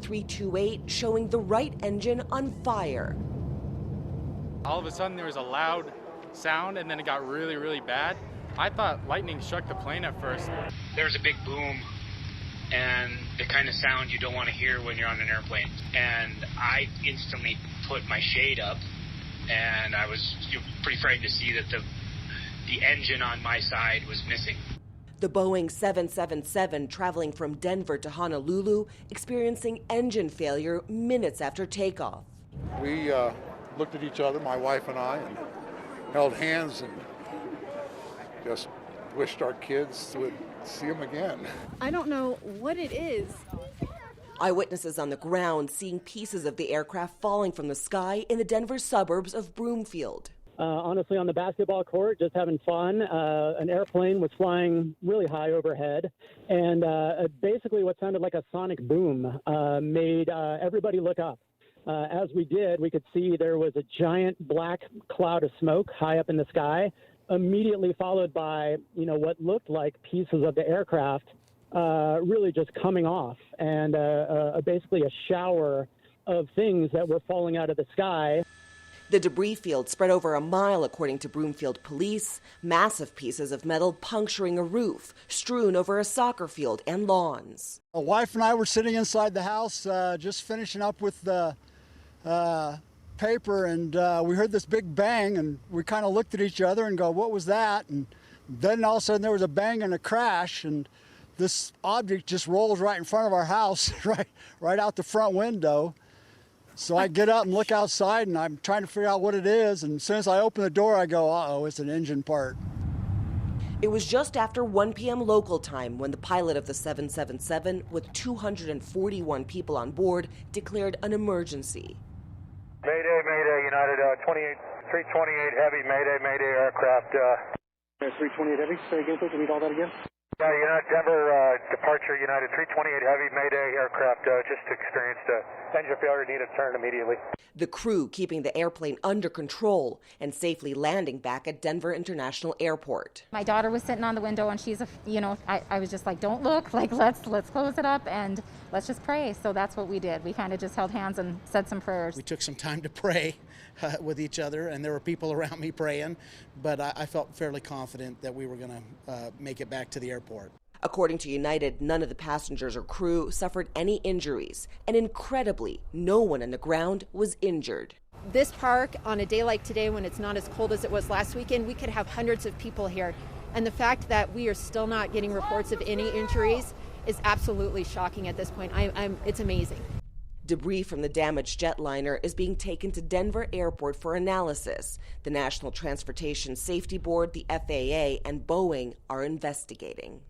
328 showing the right engine on fire. All of a sudden there was a loud sound and then it got really, really bad. I thought lightning struck the plane at first. There was a big boom and the kind of sound you don't want to hear when you're on an airplane. And I instantly put my shade up and I was pretty frightened to see that the engine on my side was missing. The Boeing 777 traveling from Denver to Honolulu experiencing engine failure minutes after takeoff. We looked at each other, my wife and I, and held hands and just wished our kids would see them again. I don't know what it is. Eyewitnesses on the ground seeing pieces of the aircraft falling from the sky in the Denver suburbs of Broomfield. Honestly, on the basketball court, just having fun. An airplane was flying really high overhead, and basically what sounded like a sonic boom made everybody look up. As we did, we could see there was a giant black cloud of smoke high up in the sky, immediately followed by, what looked like pieces of the aircraft really just coming off, and basically a shower of things that were falling out of the sky. The debris field spread over a mile, according to Broomfield police. Massive pieces of metal puncturing a roof, strewn over a soccer field and lawns. My wife and I were sitting inside the house, just finishing up with the paper, and we heard this big bang, and we kind of looked at each other and go, "What was that?" And then all of a sudden there was a bang and a crash, and this object just rolls right in front of our house, right out the front window. So I get up and look outside, and I'm trying to figure out what it is. And as soon as I open the door, I go, uh-oh, it's an engine part. It was just after 1 p.m. local time when the pilot of the 777, with 241 people on board, declared an emergency. Mayday, Mayday, United 328 Heavy, Mayday, Mayday aircraft. 328 Heavy, say again, please, read all that again. Yeah, United Denver departure, United 328 Heavy, Mayday aircraft just experienced engine failure, needed turn immediately. The crew keeping the airplane under control and safely landing back at Denver International Airport. My daughter was sitting on the window, and she's I was just like, don't look, like let's close it up and let's just pray. So that's what we did. We kind of just held hands and said some prayers. We took some time to pray with each other, and there were people around me praying, but I felt fairly confident that we were going to make it back to the airport. According to United, none of the passengers or crew suffered any injuries, and incredibly, no one on the ground was injured. This park, on a day like today when it's not as cold as it was last weekend, we could have hundreds of people here. And the fact that we are still not getting reports of any injuries is absolutely shocking at this point. It's amazing. Debris from the damaged jetliner is being taken to Denver Airport for analysis. The National Transportation Safety Board, the FAA, and Boeing are investigating.